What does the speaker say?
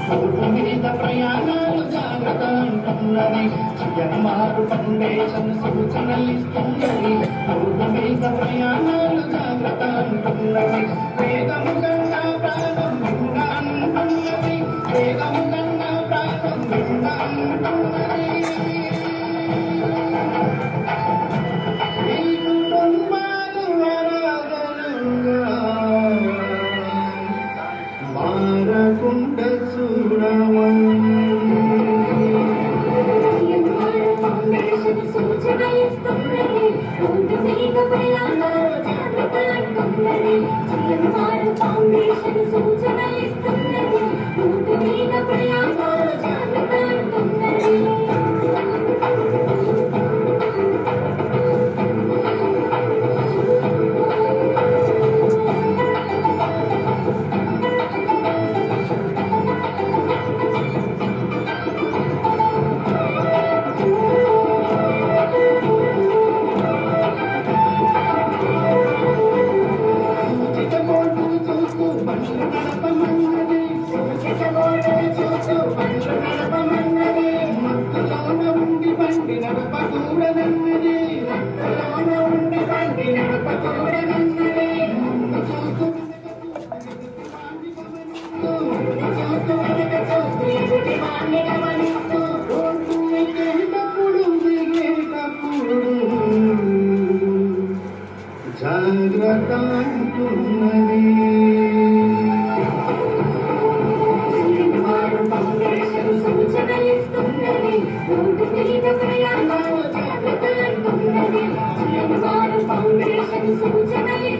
మీద ప్రయాణాలు జాగ్రత్త అంటున్నది జన్మారు ఫౌండేషన్ సూచనలిస్తున్నది మీద ప్రయాణాలు జాగ్రత్త అంటున్నది వేగము కన్నా ప్రాణం విన్న అంటున్నది వేగము కన్నా ప్రాణం విన్న అంటున్నది మారకుండ జాగ్రత్త అంటున్నది ఫౌండేషన్ సూచనలి